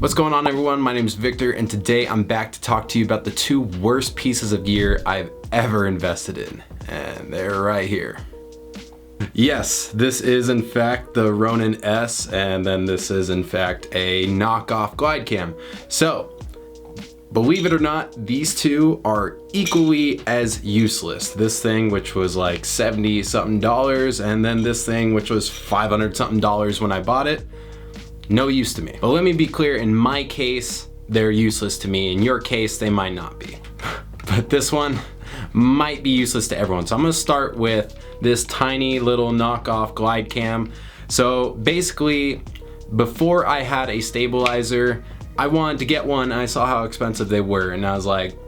What's going on, everyone? My name is Victor, and today I'm back to talk to you about the two worst pieces of gear I've ever invested in, and they're right here. Yes, this is in fact the Ronin S, and then this is in fact a knockoff glide cam. So, believe it or not, these two are equally as useless. This thing, which was like $70 something, and then this thing, which was $500 something when I bought it. No use to me. But let me be clear, in my case, they're useless to me. In your case, they might not be. But this one might be useless to everyone. So I'm gonna start with this tiny little knockoff glide cam. So basically, before I had a stabilizer, I wanted to get one, and I saw how expensive they were, and I was like,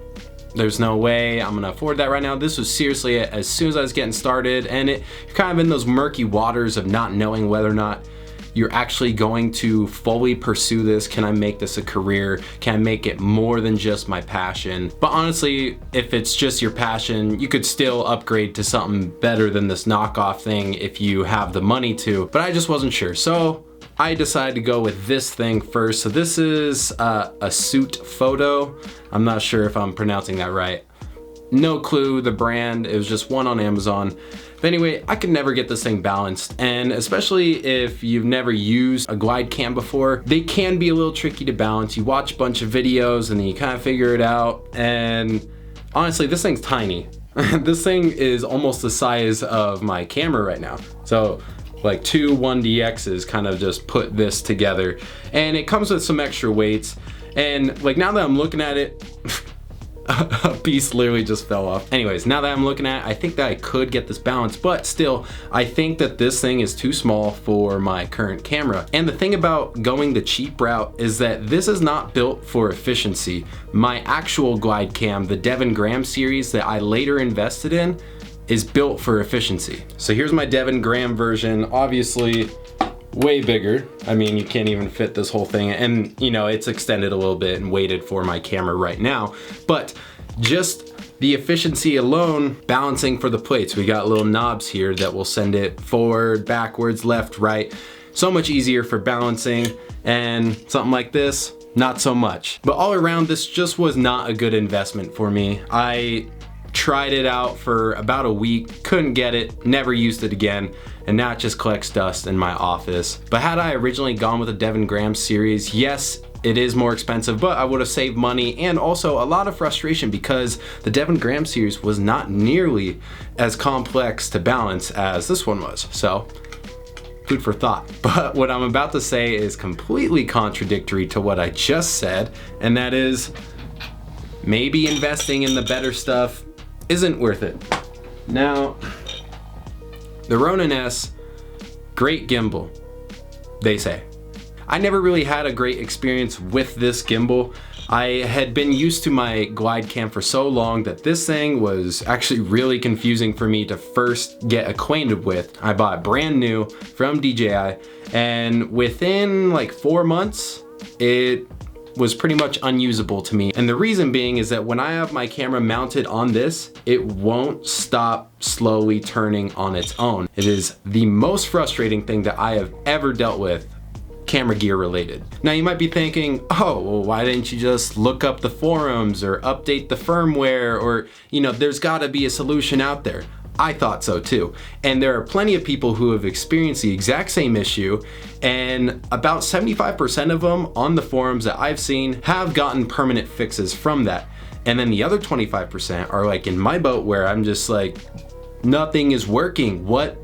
there's no way I'm gonna afford that right now. This was seriously it as soon as I was getting started, and you're kind of in those murky waters of not knowing whether or not you're actually going to fully pursue this. Can I make this a career? Can I make it more than just my passion? But honestly, if it's just your passion, you could still upgrade to something better than this knockoff thing if you have the money to, but I just wasn't sure. So I decided to go with this thing first. So this is a SuteFoto. I'm not sure if I'm pronouncing that right. No clue the brand, it was just one on Amazon. But anyway, I could never get this thing balanced, and especially if you've never used a glide cam before, they can be a little tricky to balance. You watch a bunch of videos and then you kind of figure it out, and honestly, this thing's tiny. This thing is almost the size of my camera right now. So like two 1DXs kind of just put this together, and it comes with some extra weights, and like now that I'm looking at it, a piece literally just fell off. Anyways, now that I'm looking at it, I think that I could get this balanced, but still, I think that this thing is too small for my current camera. And the thing about going the cheap route is that this is not built for efficiency. My actual glide cam, the Devon Graham series that I later invested in, is built for efficiency. So here's my Devon Graham version, obviously way bigger. I mean, you can't even fit this whole thing, and you know, it's extended a little bit and weighted for my camera right now, but just the efficiency alone, balancing for the plates. We got little knobs here that will send it forward, backwards, left, right. So much easier for balancing, and something like this, not so much. But all around, this just was not a good investment for me. I tried it out for about a week, couldn't get it, never used it again, and now it just collects dust in my office. But had I originally gone with the Devon Graham series, yes, it is more expensive, but I would have saved money and also a lot of frustration because the Devon Graham series was not nearly as complex to balance as this one was. So, food for thought. But what I'm about to say is completely contradictory to what I just said, and that is maybe investing in the better stuff isn't worth it. Now, the Ronin S, great gimbal, they say. I never really had a great experience with this gimbal. I had been used to my glide cam for so long that this thing was actually really confusing for me to first get acquainted with. I bought it brand new from DJI, and within like 4 months, it was pretty much unusable to me. And the reason being is that when I have my camera mounted on this, it won't stop slowly turning on its own. It is the most frustrating thing that I have ever dealt with, camera gear related. Now you might be thinking, oh, well, why didn't you just look up the forums or update the firmware, or, you know, there's gotta be a solution out there. I thought so too. And there are plenty of people who have experienced the exact same issue, and about 75% of them on the forums that I've seen have gotten permanent fixes from that. And then the other 25% are like in my boat where I'm just like, nothing is working. What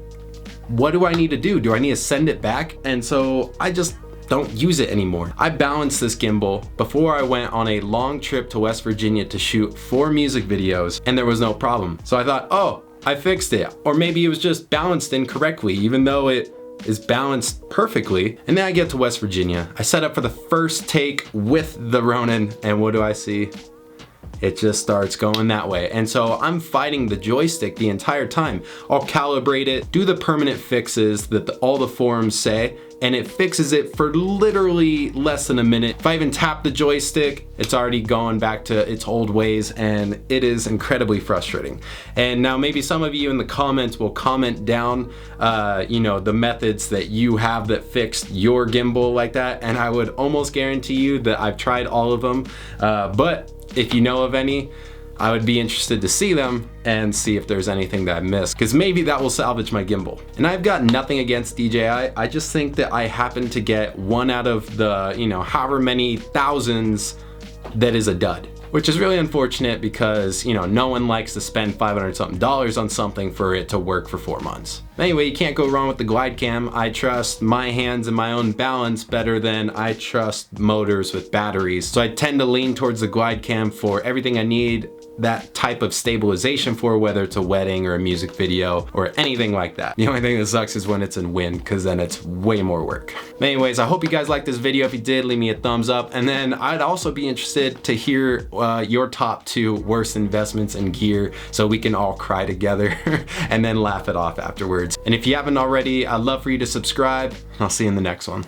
do I need to do? Do I need to send it back? And so I just don't use it anymore. I balanced this gimbal before I went on a long trip to West Virginia to shoot 4 music videos, and there was no problem. So I thought, oh, I fixed it. Or maybe it was just balanced incorrectly, even though it is balanced perfectly. And then I get to West Virginia. I set up for the first take with the Ronin, and what do I see? It just starts going that way. And so I'm fighting the joystick the entire time. I'll calibrate it, do the permanent fixes that all the forums say, and it fixes it for literally less than a minute. If I even tap the joystick, it's already going back to its old ways, and it is incredibly frustrating. And now maybe some of you in the comments will comment down, you know, the methods that you have that fixed your gimbal like that, and I would almost guarantee you that I've tried all of them, but if you know of any, I would be interested to see them and see if there's anything that I missed, because maybe that will salvage my gimbal. And I've got nothing against DJI, I just think that I happen to get one out of the, you know, however many thousands that is a dud. Which is really unfortunate because, you know, no one likes to spend $500 something on something for it to work for 4 months. Anyway, you can't go wrong with the GlideCam. I trust my hands and my own balance better than I trust motors with batteries. So I tend to lean towards the GlideCam for everything I need that type of stabilization for, whether it's a wedding or a music video or anything like that. The only thing that sucks is when it's in wind, because then it's way more work. Anyways, I hope you guys liked this video. If you did, leave me a thumbs up. And then I'd also be interested to hear your top 2 worst investments in gear, so we can all cry together and then laugh it off afterwards. And if you haven't already, I'd love for you to subscribe. I'll see you in the next one.